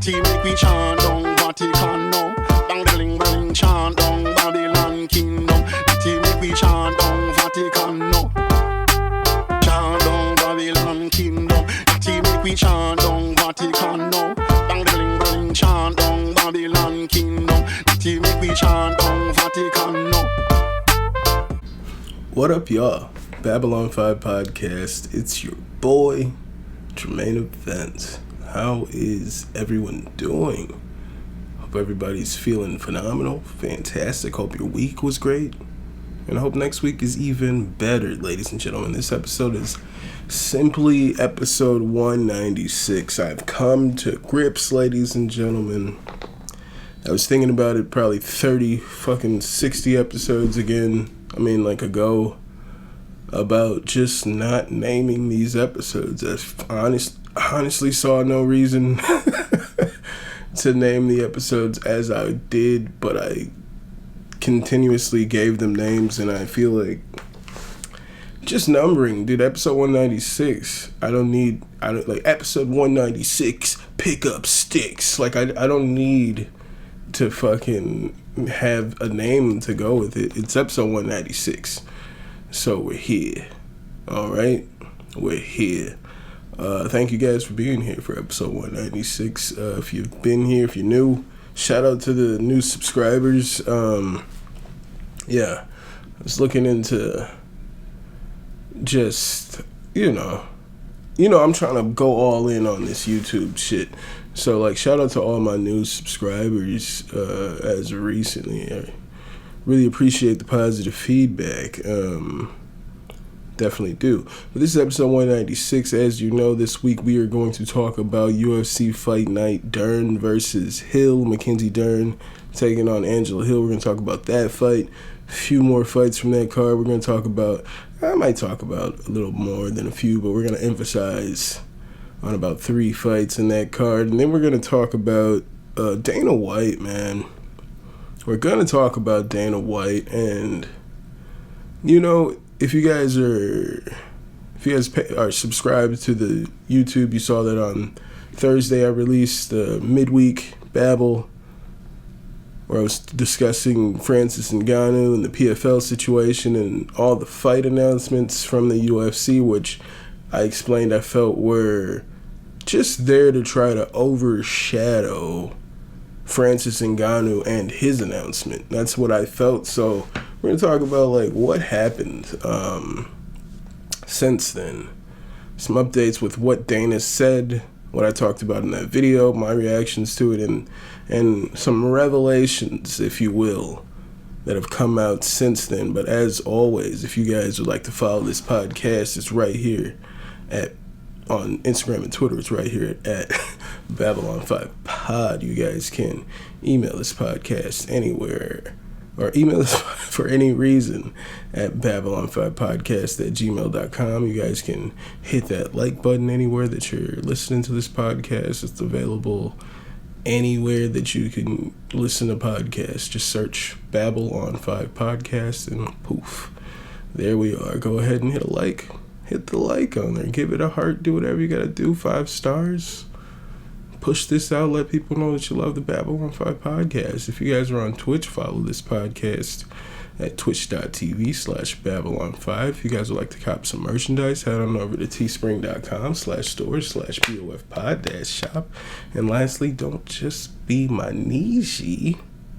Natty make we chant down Vatican now. Bang the ling bling chant down Babylon kingdom. Natty make we chant down Vatican now. Chant down Babylon kingdom. Natty make we chant down Vatican now. Bang the ling bling chant down Babylon kingdom. Natty make we chant down Vatican now. What up, y'all? Babylon 5 podcast. It's your boy, Jermaine Events. How is everyone doing? Hope everybody's feeling phenomenal, fantastic. Hope your week was great. And I hope next week is even better, ladies and gentlemen. This episode is simply episode 196. I've come to grips, ladies and gentlemen. I was thinking about it probably 60 episodes ago, about just not naming these episodes. I honestly saw no reason to name the episodes as I did, but I continuously gave them names, and I feel like just numbering, dude. Episode 196. I don't episode 196. Pick up sticks. Like I don't need to fucking have a name to go with it. It's episode 196. So we're here. Alright? We're here. Thank you guys for being here for episode 196. If you've been here, if you're new, shout out to the new subscribers. I was looking into just, I'm trying to go all in on this YouTube shit. So, shout out to all my new subscribers as of recently. I really appreciate the positive feedback. Definitely do. But this is episode 196. As you know, this week we are going to talk about UFC Fight Night. Dern versus Hill. Mackenzie Dern taking on Angela Hill. We're going to talk about that fight. A few more fights from that card. We're going to talk about, I might talk about a little more than a few, but we're going to emphasize on about 3 fights in that card. And then we're going to talk about Dana White, man. We're going to talk about Dana White. And, if you guys are subscribed to the YouTube, you saw that on Thursday I released the midweek Babble, where I was discussing Francis Ngannou and the PFL situation and all the fight announcements from the UFC, which I explained I felt were just there to try to overshadow Francis Ngannou and his announcement. That's what I felt. So we're going to talk about what happened since then. Some updates with what Dana said, what I talked about in that video, my reactions to it, and some revelations, if you will, that have come out since then. But as always, if you guys would like to follow this podcast, it's right here on Instagram and Twitter. It's right here at Babylon 5 Pod. You guys can email this podcast anywhere, or email us for any reason at babylon5podcast@gmail.com. You guys can hit that like button anywhere that you're listening to this podcast. It's available anywhere that you can listen to podcasts. Just search Babylon 5 Podcast and poof, there we are. Go ahead and hit a like. Hit the like on there. Give it a heart. Do whatever you gotta do. 5 stars. Push this out. Let people know that you love the Babylon 5 podcast. If you guys are on Twitch, follow this podcast at twitch.tv/Babylon5. If you guys would like to cop some merchandise, head on over to teespring.com/store/BOFpod-shop. And lastly, don't just be my niche,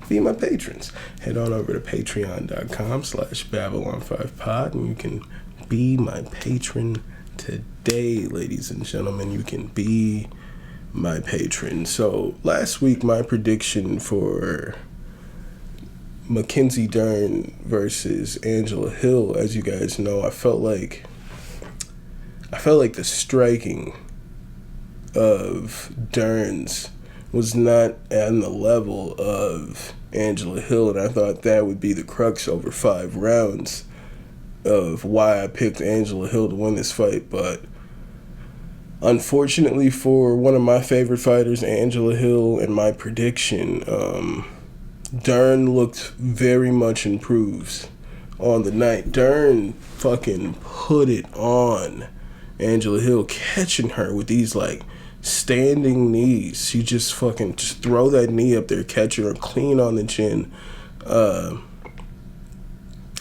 be my patrons. Head on over to patreon.com/Babylon5pod and you can be my patron today, ladies and gentlemen. You can be my patron. So last week, my prediction for Mackenzie Dern versus Angela Hill, as you guys know, I felt like the striking of Dern's was not on the level of Angela Hill, and I thought that would be the crux over 5 rounds of why I picked Angela Hill to win this fight. But unfortunately for one of my favorite fighters, Angela Hill, and my prediction, Dern looked very much improved on the night. Dern fucking put it on Angela Hill, catching her with these standing knees. She just fucking just throw that knee up there, catch her clean on the chin.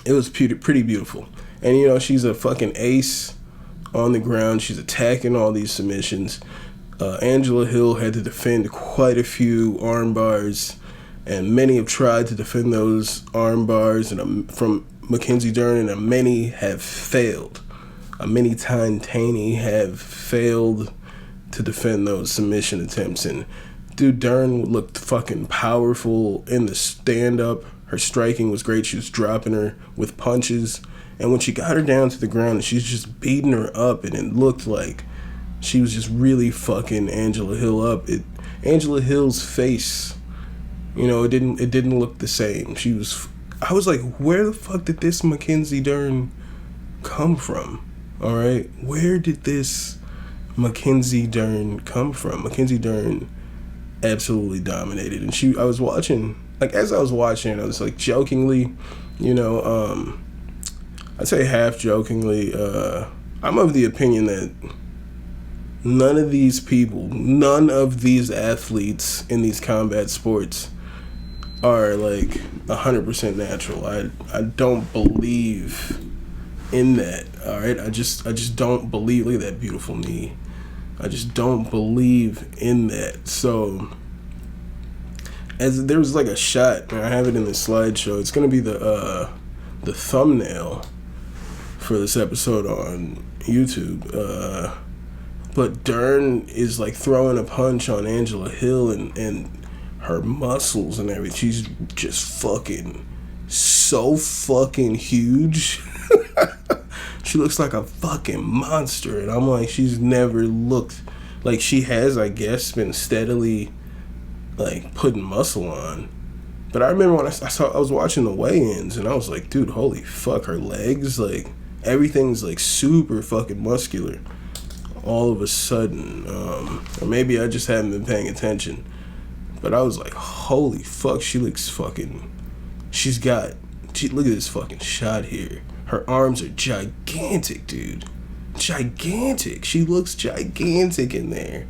It was pretty beautiful. And, you know, she's a fucking ace on the ground. She's attacking all these submissions. Angela Hill had to defend quite a few arm bars, and many have tried to defend those arm bars from Mackenzie Dern, and many have failed. Many Tiny have failed to defend those submission attempts. And dude, Dern looked fucking powerful in the stand-up. Her striking was great. She was dropping her with punches. And when she got her down to the ground, and she's just beating her up, and it looked like she was just really fucking Angela Hill up. Angela Hill's face, you know, it didn't look the same. I was like, where the fuck did this Mackenzie Dern come from? All right, where did this Mackenzie Dern come from? Mackenzie Dern absolutely dominated, and I was watching, like, as I was watching, I was like jokingly, you know, I'd say half jokingly, I'm of the opinion that none of these athletes in these combat sports are like 100% natural. I don't believe in that. All right, I just don't believe. Look at that beautiful knee. I just don't believe in that. So, as there was like a shot, and I have it in the slideshow. It's gonna be the thumbnail for this episode on YouTube. But Dern is like throwing a punch on Angela Hill, and her muscles and everything. She's just fucking so fucking huge. She looks like a fucking monster, and I'm like, she's never looked like she has, I guess, been steadily like putting muscle on. But I remember when I was watching the weigh-ins, and I was like, dude, holy fuck, her legs, like everything's like super fucking muscular all of a sudden. Or maybe I just haven't been paying attention. But I was like, holy fuck, she looks fucking, look at this fucking shot here. Her arms are gigantic, dude. Gigantic. She looks gigantic in there.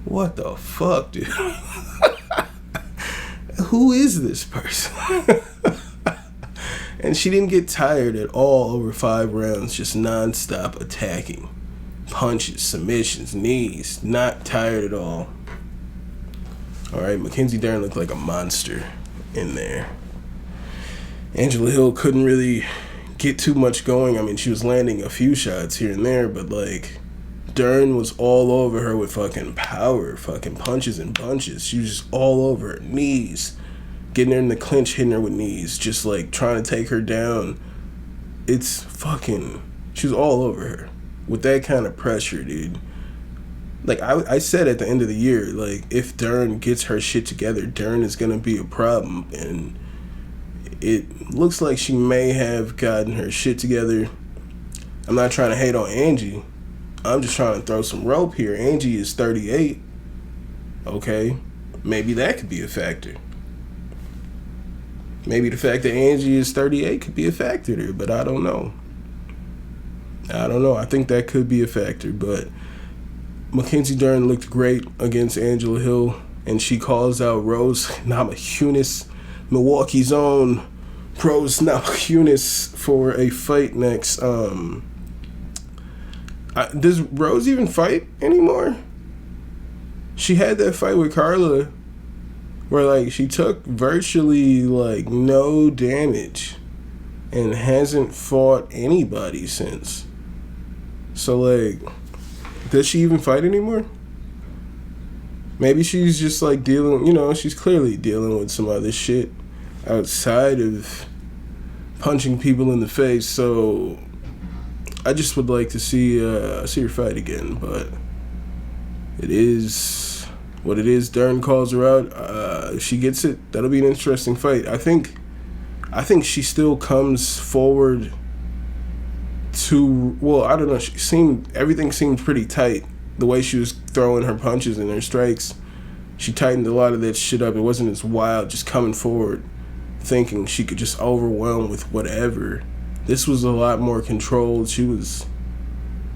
What the fuck, dude? Who is this person? And she didn't get tired at all over 5 rounds, just nonstop attacking. Punches, submissions, knees. Not tired at all. Alright, Mackenzie Dern looked like a monster in there. Angela Hill couldn't really get too much going. I mean, she was landing a few shots here and there, but like, Dern was all over her with fucking power, fucking punches and bunches. She was just all over her knees, getting her in the clinch, hitting her with knees, just like trying to take her down. It's fucking, she was all over her with that kind of pressure, dude. Like, I said at the end of the year, like, if Dern gets her shit together, Dern is gonna be a problem, and it looks like she may have gotten her shit together. I'm not trying to hate on Angie. I'm just trying to throw some rope here. Angie is 38. Okay? Maybe that could be a factor. Maybe the fact that Angie is 38 could be a factor there, but I don't know. I think that could be a factor, but Mackenzie Dern looked great against Angela Hill, and she calls out Rose Namajunas, Milwaukee's own Rose Namajunas, for a fight next. Does Rose even fight anymore? She had that fight with Carla where like she took virtually like no damage and hasn't fought anybody since. So like, does she even fight anymore? Maybe she's just like dealing, you know, she's clearly dealing with some other shit outside of punching people in the face. So I just would like to see her fight again, but it is what it is. Dern calls her out. If she gets it, that'll be an interesting fight. I think she still comes forward to, well, I don't know, everything seemed pretty tight. The way she was throwing her punches and her strikes, she tightened a lot of that shit up. It wasn't as wild, just coming forward, thinking she could just overwhelm with whatever. This was a lot more controlled. She was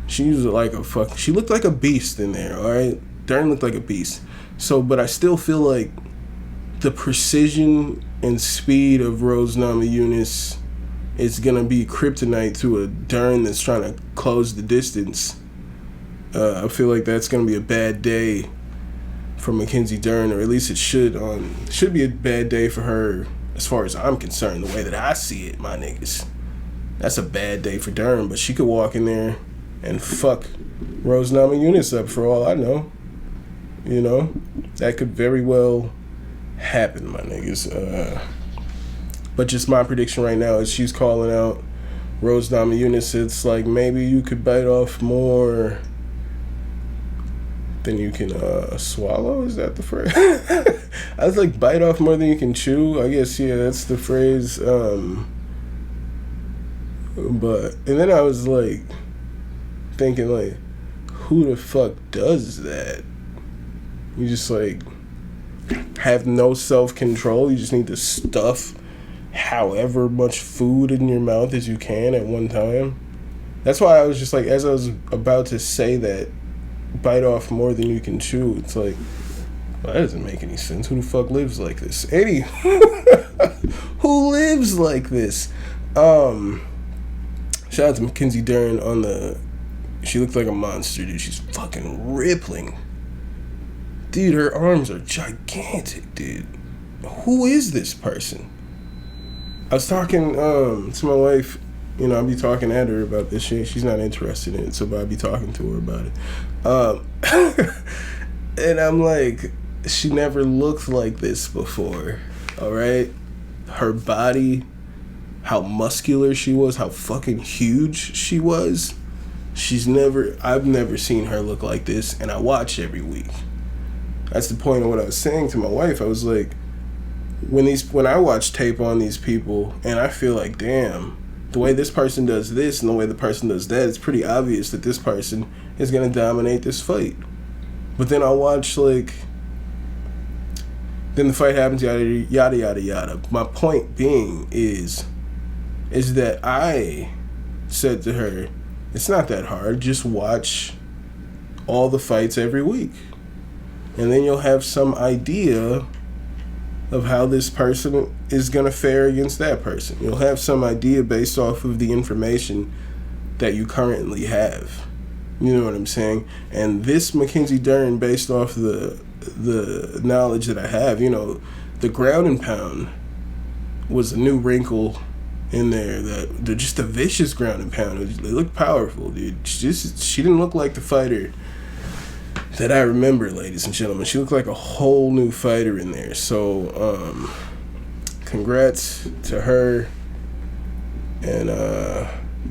like she looked like a beast in there, alright? Dern looked like a beast. So, but I still feel like the precision and speed of Rose Namajunas is gonna be kryptonite to a Dern that's trying to close the distance. I feel like that's gonna be a bad day for Mackenzie Dern, or at least it should be a bad day for her as far as I'm concerned. The way that I see it, my niggas, that's a bad day for Dern. But she could walk in there and fuck Rose Namajunas up for all I know. You know, that could very well happen, my niggas. But just my prediction right now is she's calling out Rose Namajunas. It's like, maybe you could bite off more than you can swallow. Is that the phrase? I was like, bite off more than you can chew. I guess, yeah, that's the phrase. But and then I was like thinking, like, who the fuck does that? You just like have no self-control. You just need to stuff however much food in your mouth as you can at one time. That's why I was just like, as I was about to say that, bite off more than you can chew, it's like, well, that doesn't make any sense. Who the fuck lives like this? Who lives like this? Shout out to Mackenzie Dern on she looked like a monster, dude. She's fucking rippling. Dude, her arms are gigantic, dude. Who is this person? I was talking to my wife. You know, I'll be talking at her about this shit. She's not interested in it, so I'll be talking to her about it. And I'm like, she never looked like this before, all right? Her body, how muscular she was, how fucking huge she was. I've never seen her look like this, and I watch every week. That's the point of what I was saying to my wife. I was like, when I watch tape on these people, and I feel like, damn, the way this person does this and the way the person does that, it's pretty obvious that this person is going to dominate this fight. But then I'll watch, like, then the fight happens, yada, yada, yada, yada. My point being is that I said to her, it's not that hard. Just watch all the fights every week. And then you'll have some idea of how this person is going to fare against that person. You'll have some idea based off of the information that you currently have. You know what I'm saying? And this Mackenzie Dern, based off the knowledge that I have, you know, the ground and pound was a new wrinkle in there. They're just a vicious ground and pound. They look powerful, dude. She didn't look like the fighter that I remember, ladies and gentlemen. She looked like a whole new fighter in there. So, congrats to her. And,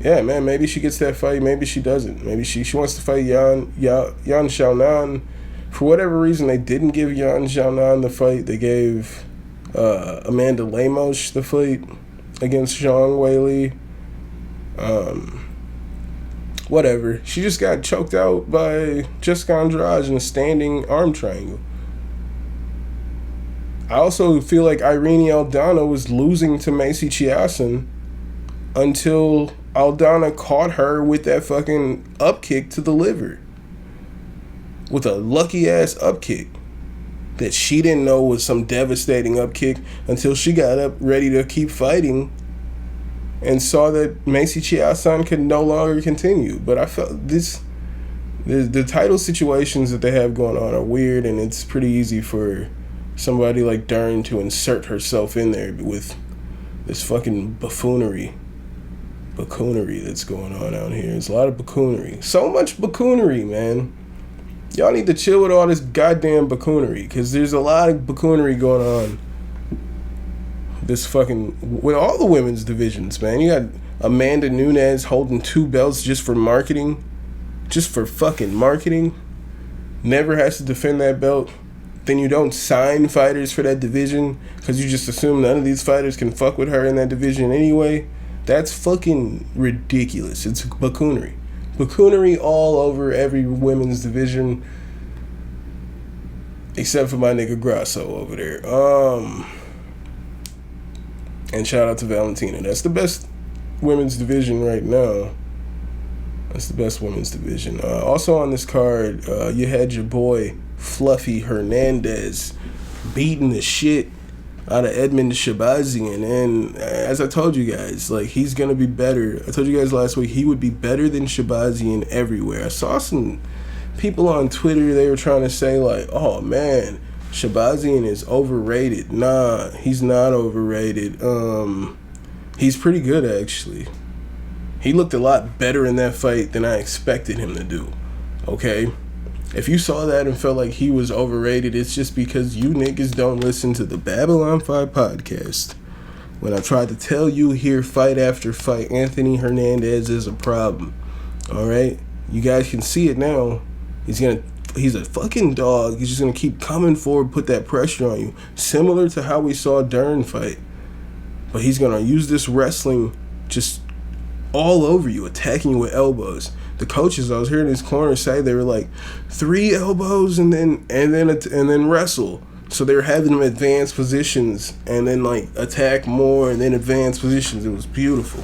yeah, man, maybe she gets that fight. Maybe she doesn't. Maybe she wants to fight Yan Xiaonan. For whatever reason, they didn't give Yan Xiaonan the fight. They gave Amanda Lemos the fight against Zhang Weili. Whatever. She just got choked out by Jessica Andrade in a standing arm triangle. I also feel like Irene Aldana was losing to Macy Chiasson until Aldana caught her with that fucking upkick to the liver. With a lucky-ass upkick that she didn't know was some devastating upkick until she got up ready to keep fighting and saw that Macy Chiasson could no longer continue. But I felt the title situations that they have going on are weird, and it's pretty easy for somebody like Dern to insert herself in there with this fucking buffoonery that's going on out here. It's a lot of buffoonery. So much buffoonery, man. Y'all need to chill with all this goddamn buffoonery, because there's a lot of buffoonery going on with all the women's divisions, man. You got Amanda Nunes holding 2 belts just for marketing. Just for fucking marketing. Never has to defend that belt. Then you don't sign fighters for that division because you just assume none of these fighters can fuck with her in that division anyway. That's fucking ridiculous. It's buffoonery. Buffoonery all over every women's division except for my nigga Grasso over there. And shout out to Valentina. That's the best women's division right now. That's the best women's division. Also on this card, you had your boy Fluffy Hernandez beating the shit out of Edmund Shabazian. And as I told you guys, like, he's gonna be better. I told you guys last week he would be better than Shabazian everywhere. I saw some people on Twitter, they were trying to say like, oh man, Shabazian is overrated. Nah, he's not overrated. He's pretty good actually. He looked a lot better in that fight than I expected him to do. Okay? If you saw that and felt like he was overrated, it's just because you niggas don't listen to the Babylon 5 podcast. When I tried to tell you here, fight after fight, Anthony Hernandez is a problem. Alright? You guys can see it now. He's a fucking dog. He's just gonna keep coming forward, put that pressure on you. Similar to how we saw Dern fight. But he's gonna use this wrestling just all over you, attacking you with elbows. The coaches I was hearing his corner say, they were like 3 elbows and then wrestle. So they were having him advance positions and then like attack more and then advance positions. It was beautiful.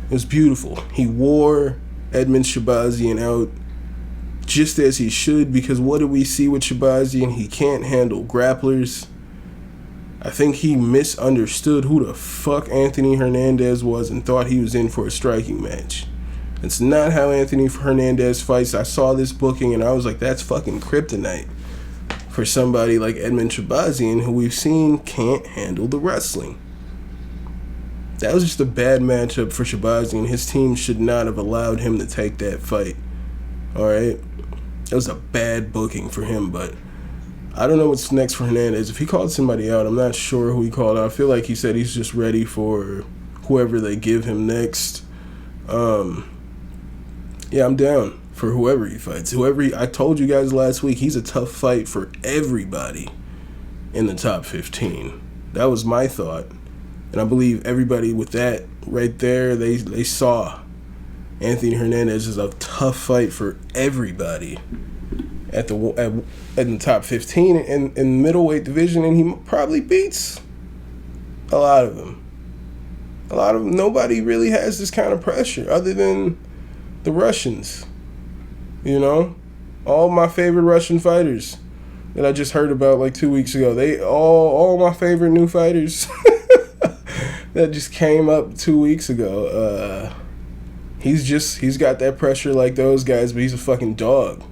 It was beautiful. He wore Edmund Shabazian out just as he should, because what did we see with Shabazian? He can't handle grapplers. I think he misunderstood who the fuck Anthony Hernandez was and thought he was in for a striking match. It's not how Anthony Hernandez fights. I saw this booking and I was like, that's fucking kryptonite for somebody like Edmund Shabazian, who we've seen can't handle the wrestling. That was just a bad matchup for Shabazian. His team should not have allowed him to take that fight. Alright? It was a bad booking for him, but I don't know what's next for Hernandez. If he called somebody out, I'm not sure who he called out. I feel like he said he's just ready for whoever they give him next. Yeah, I'm down for whoever he fights. I told you guys last week, he's a tough fight for everybody in the top 15. That was my thought. And I believe everybody with that right there, they saw Anthony Hernandez is a tough fight for everybody at the top 15 in the middleweight division, and he probably beats a lot of them. Nobody really has this kind of pressure other than the Russians. You know? All my favorite Russian fighters that I just heard about like 2 weeks ago. They all my favorite new fighters that just came up 2 weeks ago. He's got that pressure like those guys, but he's a fucking dog.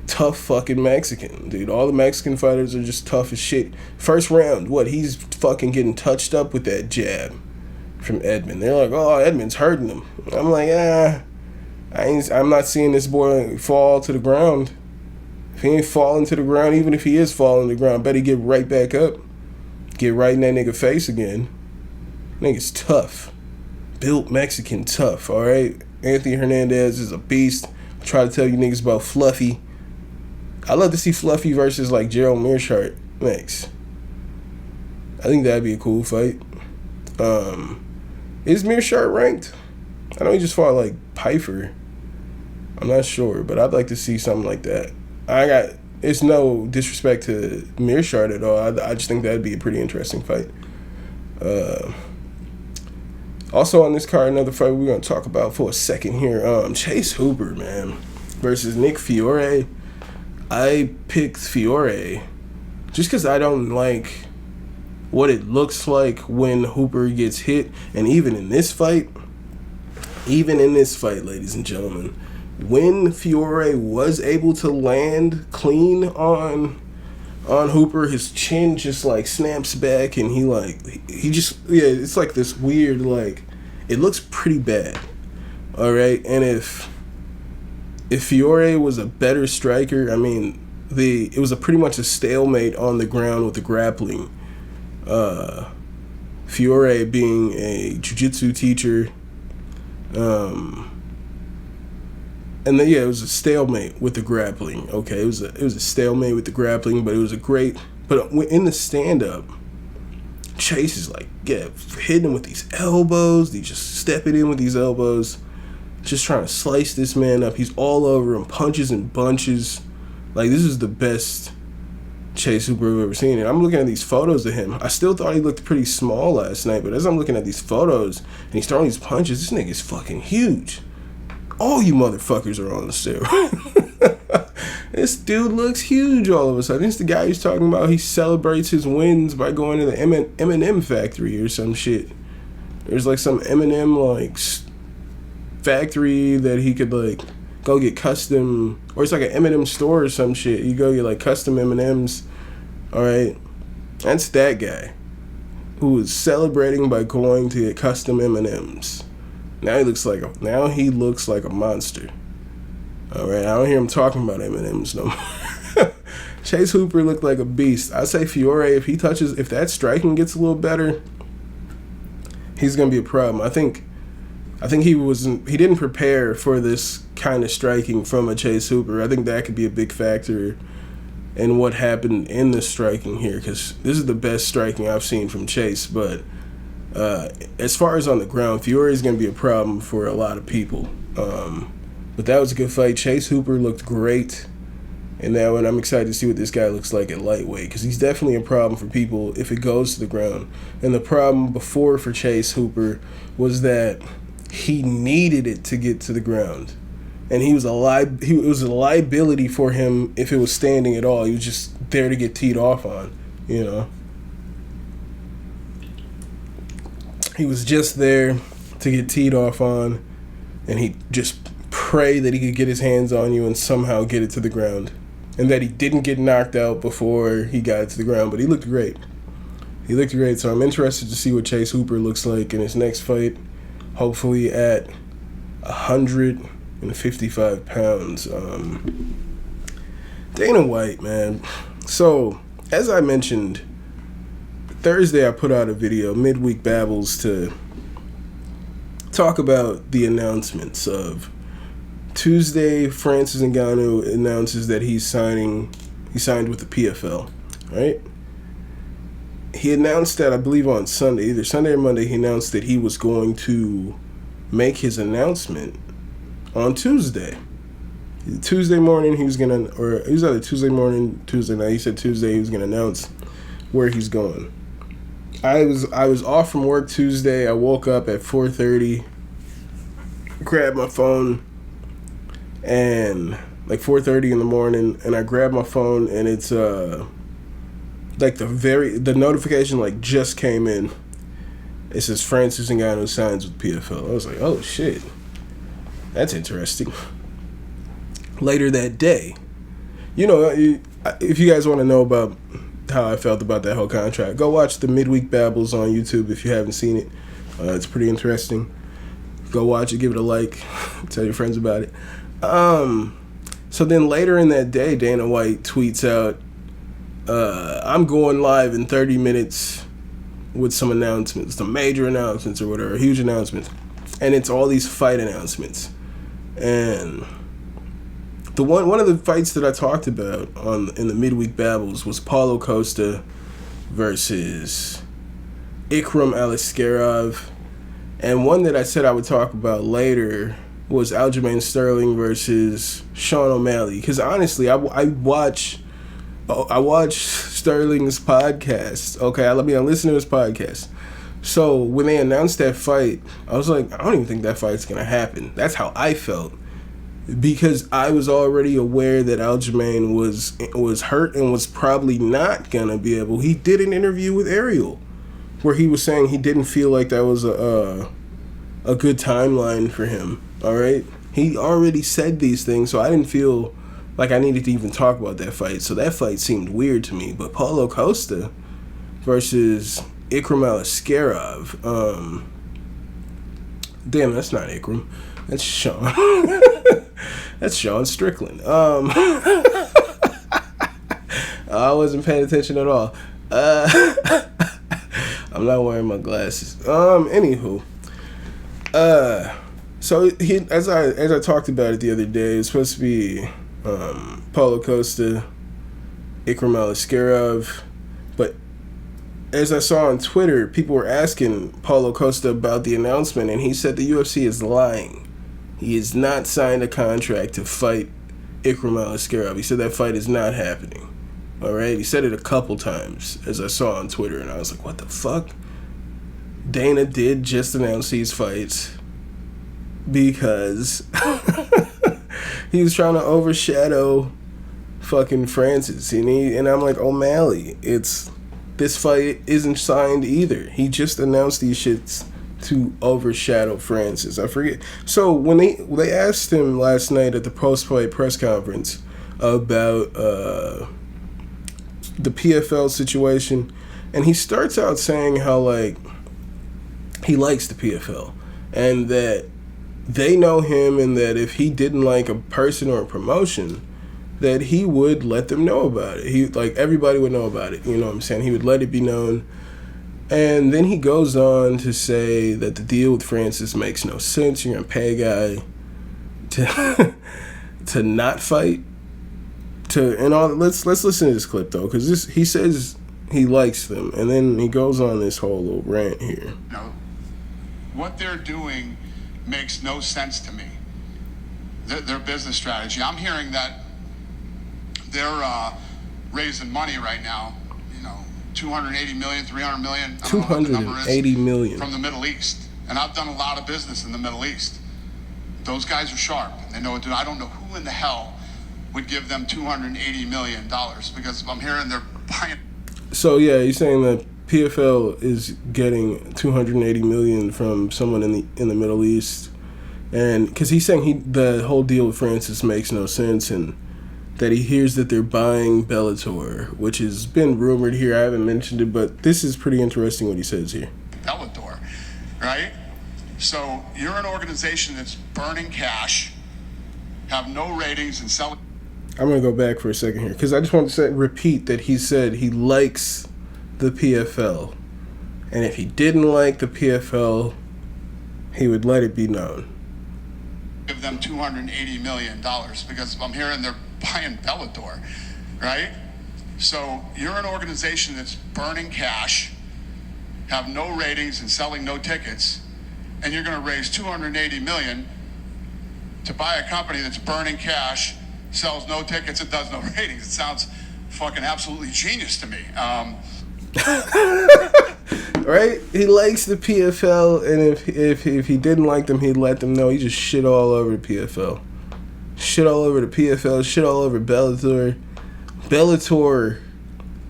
Tough fucking Mexican, dude. All the Mexican fighters are just tough as shit. First round, he's fucking getting touched up with that jab from Edmund. They're like, oh, Edmund's hurting him. I'm like, I'm not seeing this boy fall to the ground. If he ain't falling to the ground, even if he is falling to the ground, I bet he get right back up. Get right in that nigga face again. Nigga's tough. Built Mexican tough, alright? Anthony Hernandez is a beast. I try to tell you niggas about Fluffy. I'd love to see Fluffy versus like Gerald Mearshart next. I think that'd be a cool fight. Is Mearshart ranked? I know he just fought like Piper. I'm not sure, but I'd like to see something like that. It's no disrespect to Mearshart at all. I just think that'd be a pretty interesting fight. Also on this card, another fight we're going to talk about for a second here. Chase Hooper, man, versus Nick Fiore. I picked Fiore just because I don't like what it looks like when Hooper gets hit. And even in this fight, ladies and gentlemen, when Fiore was able to land clean on Hooper, his chin just like snaps back and it's like this weird, like, it looks pretty bad. All right. And if Fiore was a better striker, I mean, it was pretty much a stalemate on the ground with the grappling. Fiore being a jiu-jitsu teacher, and then, it was a stalemate with the grappling. Okay, it was a stalemate with the grappling, but it was but in the stand-up, Chase is like, hitting him with these elbows. He's just stepping in with these elbows, just trying to slice this man up. He's all over him, punches and bunches. Like, this is the best Chase Hooper I've ever seen. And I'm looking at these photos of him. I still thought he looked pretty small last night, but as I'm looking at these photos and he's throwing these punches, this nigga's fucking huge. All you motherfuckers are on the steroid. This dude looks huge all of a sudden. It's the guy who's talking about he celebrates his wins by going to the M&M factory or some shit. There's like some M&M like factory that he could like go get custom, or it's like an M&M store or some shit. You go get like custom M&Ms. All right, that's that guy who is celebrating by going to get custom M&Ms. Now he looks like a monster. All right, I don't hear him talking about M&Ms no more. Chase Hooper looked like a beast. I say Fiore, if that striking gets a little better, he's gonna be a problem. I think he didn't prepare for this kind of striking from a Chase Hooper. I think that could be a big factor in what happened in the striking here, because this is the best striking I've seen from Chase. But as far as on the ground, Fiore is going to be a problem for a lot of people. But that was a good fight. Chase Hooper looked great in that one. I'm excited to see what this guy looks like at lightweight, because he's definitely a problem for people if it goes to the ground. And the problem before for Chase Hooper was that he needed it to get to the ground. And it was a liability for him if it was standing at all. He was just there to get teed off on, you know. He was just there to get teed off on, and he just pray that he could get his hands on you and somehow get it to the ground. And that he didn't get knocked out before he got it to the ground. But he looked great. So I'm interested to see what Chase Hooper looks like in his next fight. Hopefully at 155 pounds. Dana White, man. So, as I mentioned, Thursday I put out a video, Midweek Babbles, to talk about the announcements of Tuesday. Francis Ngannou announces that he signed with the PFL, right? He announced that, I believe, on Sunday, either Sunday or Monday, he announced that he was going to make his announcement on Tuesday. Tuesday morning, it was either Tuesday morning, Tuesday night. He said Tuesday he was going to announce where he's going. I was off from work Tuesday. I woke up at 4:30, grabbed my phone, and like 4:30 in the morning, and I grabbed my phone, and it's like the notification like just came in. It says Francis Ngannou signs with PFL. I was like, oh shit, that's interesting. Later that day, you know, if you guys want to know about how I felt about that whole contract, go watch the Midweek Babbles on YouTube if you haven't seen it. It's pretty interesting. Go watch it, give it a like, tell your friends about it. So then later in that day, Dana White tweets out, I'm going live in 30 minutes with some announcements, some major announcements or whatever, huge announcements. And it's all these fight announcements. And the one of the fights that I talked about in the Midweek Babbles was Paulo Costa versus Ikram Aliskerov. And one that I said I would talk about later was Aljamain Sterling versus Sean O'Malley. Because honestly, I watch Sterling's podcast. Okay, I listen to his podcast. So when they announced that fight, I was like, I don't even think that fight's gonna happen. That's how I felt, because I was already aware that Aljamain was hurt and was probably not gonna be able. He did an interview with Ariel where he was saying he didn't feel like that was a good timeline for him. All right, he already said these things, so I didn't feel like I needed to even talk about that fight. So that fight seemed weird to me. But Paulo Costa versus Ikram Aliskerov, damn, that's not Ikram, that's Sean. That's Sean Strickland. I wasn't paying attention at all. I'm not wearing my glasses. Anywho, so he, as I talked about it the other day, it's supposed to be Paulo Costa, Ikram Aliskerov, but as I saw on Twitter, people were asking Paulo Costa about the announcement, and he said the UFC is lying. He has not signed a contract to fight Ikram Aliskerov. He said that fight is not happening. All right, he said it a couple times, as I saw on Twitter, and I was like, what the fuck? Dana did just announce these fights because he was trying to overshadow fucking Francis, and I'm like, O'Malley, this fight isn't signed either. He just announced these shits to overshadow Francis. I forget. So when they asked him last night at the post-fight press conference about the PFL situation, and he starts out saying how like he likes the PFL and that they know him, and that if he didn't like a person or a promotion, that he would let them know about it. He, like, everybody would know about it. You know what I'm saying? He would let it be known. And then he goes on to say that the deal with Francis makes no sense. You're going to pay a guy to not fight. Let's listen to this clip, though, because he says he likes them. And then he goes on this whole little rant here. No, what they're doing makes no sense to me. Their business strategy. I'm hearing that they're raising money right now, 280 million, 300 million. 280 million from the Middle East. And I've done a lot of business in the Middle East. Those guys are sharp. They know what to do. I don't know who in the hell would give them $280 million, because I'm hearing they're buying. So yeah, he's saying that PFL is getting 280 million from someone in the Middle East, and because he's saying the whole deal with Francis makes no sense, and that he hears that they're buying Bellator, which has been rumored here. I haven't mentioned it, but this is pretty interesting what he says here. Bellator, right? So you're an organization that's burning cash, have no ratings, and selling. I'm going to go back for a second here, because I just want to repeat that he said he likes the PFL. And if he didn't like the PFL, he would let it be known. Give them $280 million, because I'm hearing they're buying Bellator, right? So you're an organization that's burning cash, have no ratings, and selling no tickets, and you're going to raise $280 million to buy a company that's burning cash, sells no tickets, and does no ratings. It sounds fucking absolutely genius to me. Right? He likes the PFL, and if he didn't like them, he'd let them know. He just shit all over the PFL. Shit all over the PFL, shit all over Bellator.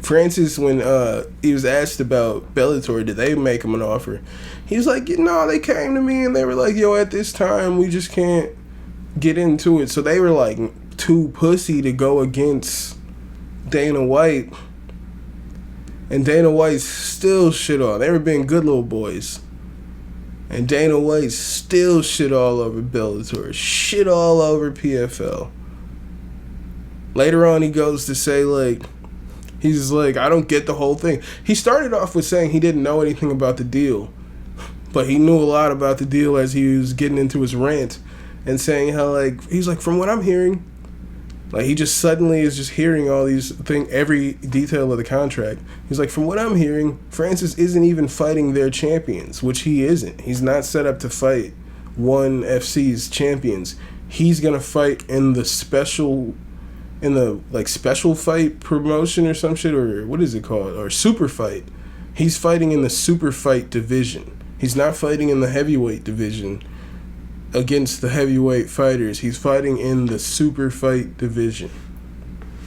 Francis, when he was asked about Bellator, did they make him an offer? He was like, no, they came to me and they were like, yo, at this time, we just can't get into it. So they were like too pussy to go against Dana White. And Dana White still shit on. They were being good little boys. And Dana White still shit all over Bellator. Shit all over PFL. Later on, he goes to say, like, he's like, I don't get the whole thing. He started off with saying he didn't know anything about the deal. But he knew a lot about the deal as he was getting into his rant. And saying how, like, he's like, from what I'm hearing, like, he just suddenly is just hearing all these things, every detail of the contract. He's like, from what I'm hearing, Francis isn't even fighting their champions, which he isn't. He's not set up to fight ONE FC's champions. He's going to fight in the special fight promotion or some shit, or what is it called? Or super fight. He's fighting in the super fight division. He's not fighting in the heavyweight division against the heavyweight fighters. He's fighting in the super fight division.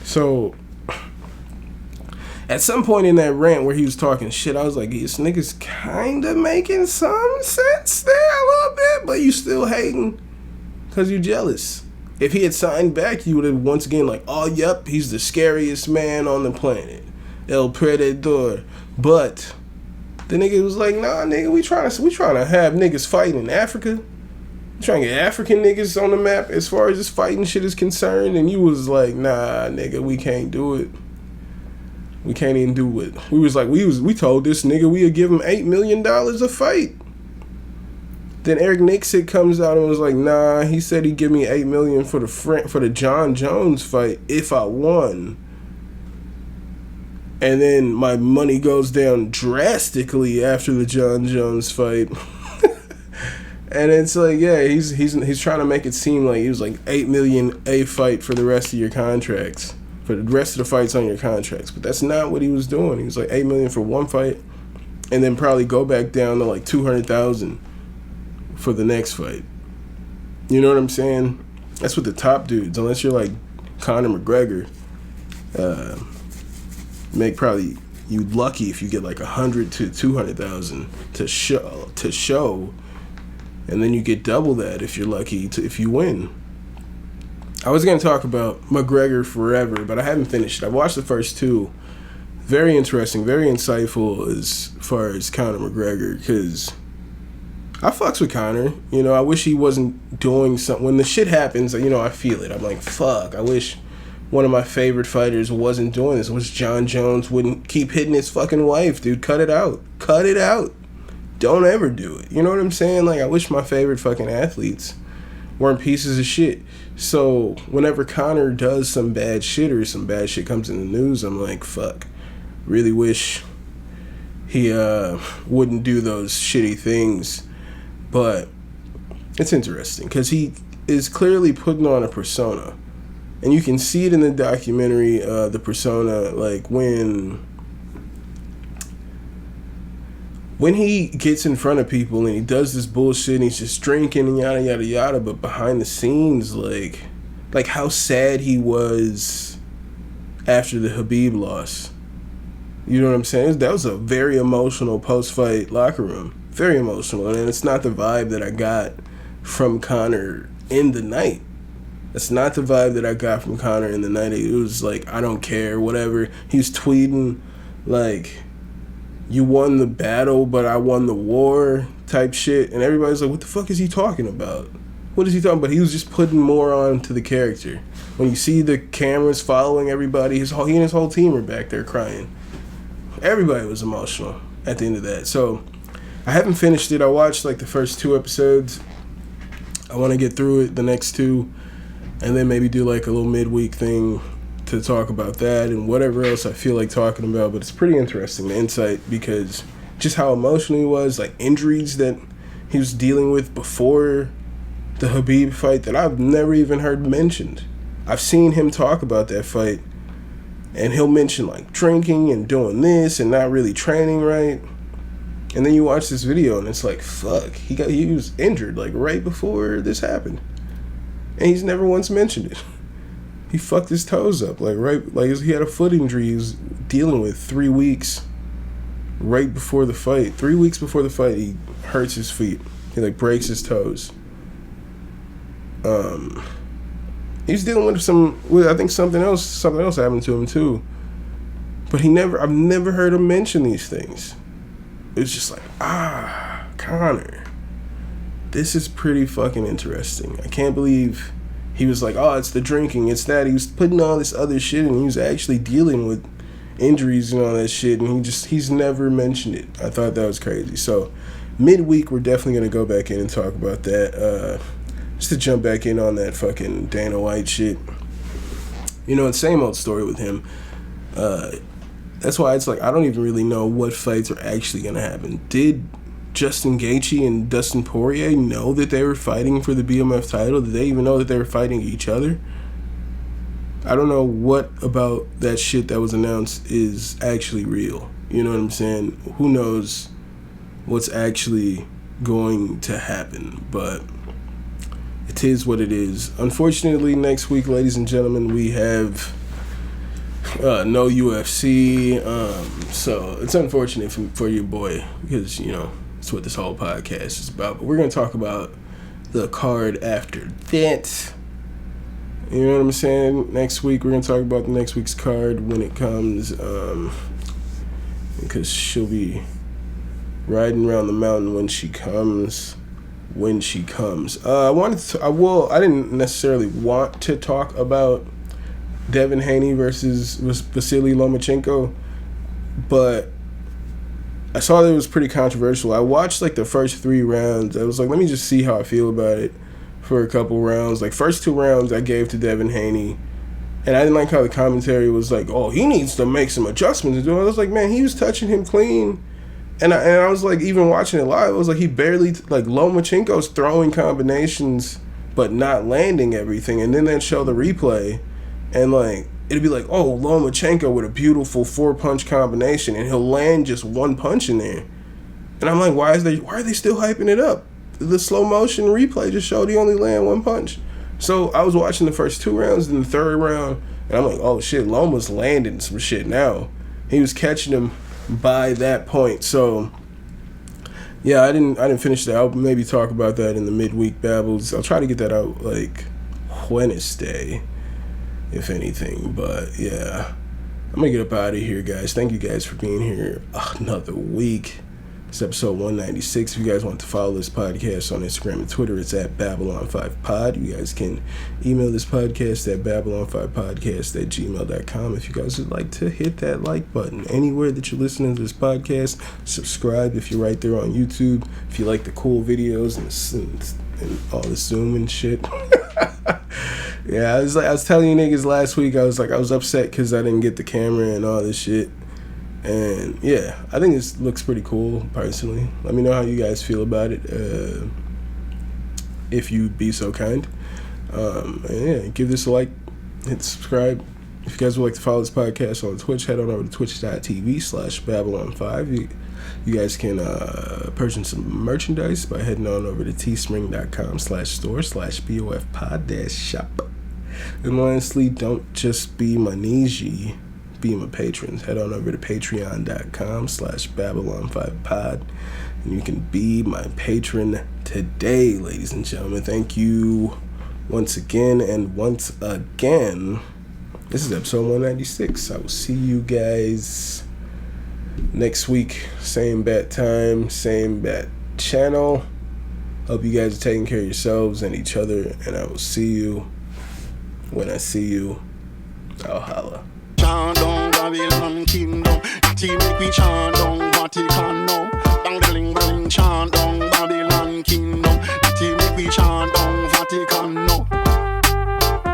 So at some point in that rant where he was talking shit, I was like, this nigga's kind of making some sense there a little bit, but you still hating because you're jealous. If he had signed back, you would have once again like, oh, yep, he's the scariest man on the planet, El Predador. But the nigga was like, nah, nigga, we trying to have niggas fighting in Africa. Trying to get African niggas on the map as far as this fighting shit is concerned, and you was like, nah, nigga, we can't do it. We can't even do it. We was like, we told this nigga we'd give him $8 million a fight. Then Eric Nixon comes out and was like, nah, he said he'd give me $8 million for the John Jones fight if I won. And then my money goes down drastically after the John Jones fight. And it's like, yeah, he's trying to make it seem like he was like $8 million a fight for the rest of your contracts, for the rest of the fights on your contracts. But that's not what he was doing. He was like $8 million for one fight, and then probably go back down to like $200,000 for the next fight. You know what I'm saying? That's what the top dudes, unless you're like Conor McGregor, Make probably you lucky if you get like 100 to 200,000 to show, and then you get double that if you're lucky if you win. I was gonna talk about McGregor forever, but I haven't finished it. I've watched the first two. Very interesting, very insightful as far as Conor McGregor, because I fucks with Conor. You know, I wish he wasn't doing something. When the shit happens, you know, I feel it. I'm like, fuck, I wish one of my favorite fighters wasn't doing this. I wish John Jones wouldn't keep hitting his fucking wife, dude. Cut it out. Cut it out. Don't ever do it. You know what I'm saying? Like, I wish my favorite fucking athletes weren't pieces of shit. So, whenever Conor does some bad shit or some bad shit comes in the news, I'm like, fuck. Really wish he wouldn't do those shitty things. But it's interesting because he is clearly putting on a persona. And you can see it in the documentary, the persona, like when he gets in front of people and he does this bullshit and he's just drinking and yada yada yada, but behind the scenes, like how sad he was after the Khabib loss. You know what I'm saying? That was a very emotional post-fight locker room. Very emotional. And it's not the vibe that I got from Conor in the night. That's not the vibe that I got from Conor in the night. It was like, I don't care, whatever. He was tweeting, like, you won the battle, but I won the war type shit. And everybody's like, what the fuck is he talking about? What is he talking about? He was just putting more on to the character. When you see the cameras following everybody, he and his whole team were back there crying. Everybody was emotional at the end of that. So I haven't finished it. I watched like the first 2 episodes. I want to get through it, the next 2, and then maybe do like a little midweek thing to talk about that and whatever else I feel like talking about. But it's pretty interesting, the insight, because just how emotional he was, like injuries that he was dealing with before the Khabib fight that I've never even heard mentioned. I've seen him talk about that fight, and he'll mention like drinking and doing this and not really training right. And then you watch this video and it's like, fuck, he was injured like right before this happened. And he's never once mentioned it. He fucked his toes up like he had a foot injury he was dealing with 3 weeks right before the fight. 3 weeks before the fight, he hurts his feet. He like breaks his toes. He's dealing with I think something else happened to him too. But I've never heard him mention these things. It's just like, Conor. This is pretty fucking interesting. I can't believe he was like, it's the drinking, it's that. He was putting all this other shit and he was actually dealing with injuries and all that shit, and he's never mentioned it. I thought that was crazy. So midweek, we're definitely going to go back in and talk about that. Just to jump back in on that fucking Dana White shit. You know, it's same old story with him. That's why it's like, I don't even really know what fights are actually going to happen. Did Justin Gaethje and Dustin Poirier know that they were fighting for the BMF title? Did they even know that they were fighting each other? I don't know what about that shit that was announced is actually real. You know what I'm saying? Who knows what's actually going to happen, but it is what it is. Unfortunately, next week, ladies and gentlemen, we have no UFC. So it's unfortunate for your boy, because, you know, it's what this whole podcast is about. But we're going to talk about the card after that. You know what I'm saying? Next week, we're going to talk about the next week's card when it comes. Because she'll be riding around the mountain when she comes. I didn't necessarily want to talk about Devin Haney versus Vasily Lomachenko, but I saw that it was pretty controversial. I watched like the first 3 rounds. I was like, let me just see how I feel about it for a couple rounds. Like, first 2 rounds I gave to Devin Haney, and I didn't like how the commentary was like, he needs to make some adjustments. I was like, man, he was touching him clean. And I was like, even watching it live, it was like he barely, like, Lomachenko's throwing combinations but not landing everything. And then they'd show the replay, and like, it'd be like, Lomachenko with a beautiful 4-punch combination, and he'll land just 1 punch in there. And I'm like, why are they still hyping it up? The slow motion replay just showed he only land 1 punch. So I was watching the first 2 rounds, and the third round, And I'm like, oh shit, Loma's landing some shit now. He was catching him by that point. So yeah, I didn't finish that. I'll maybe talk about that in the midweek babbles. I'll try to get that out like Wednesday, if anything. But yeah, I'm gonna get up out of here, guys. Thank you guys for being here another week. It's episode 196. If you guys want to follow this podcast on Instagram and Twitter, it's at Babylon5Pod. You guys can email this podcast at Babylon5Podcast@gmail.com. If you guys would like to hit that like button anywhere that you're listening to this podcast, subscribe if you're right there on YouTube. If you like the cool videos and all the Zoom and shit. Yeah, I was telling you niggas last week, I was upset because I didn't get the camera and all this shit. And yeah, I think this looks pretty cool, personally. Let me know how you guys feel about it, if you'd be so kind. And yeah, give this a like, hit subscribe. If you guys would like to follow this podcast on Twitch, head on over to twitch.tv/Babylon5. You guys can purchase some merchandise by heading on over to teespring.com/store/BOFpod-shop. And honestly, don't just be my Niji. Be my patrons. Head on over to patreon.com/Babylon5Pod and you can be my patron today, ladies and gentlemen. Thank you once again. This is episode 196. I will see you guys next week. Same bat time, same bat channel. Hope you guys are taking care of yourselves and each other, and I will see you when I see you. I'll holla. Chant down Babylon kingdom. Natty make we chant down Vatican now. Dang bling chant down Babylon kingdom. Natty make we chant down Vatican now.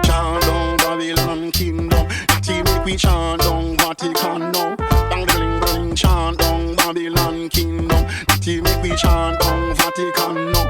Chant down Babylon kingdom. Natty make we chant down Vatican now. Dang bling chant down Babylon kingdom. Natty make we chant down Vatican now.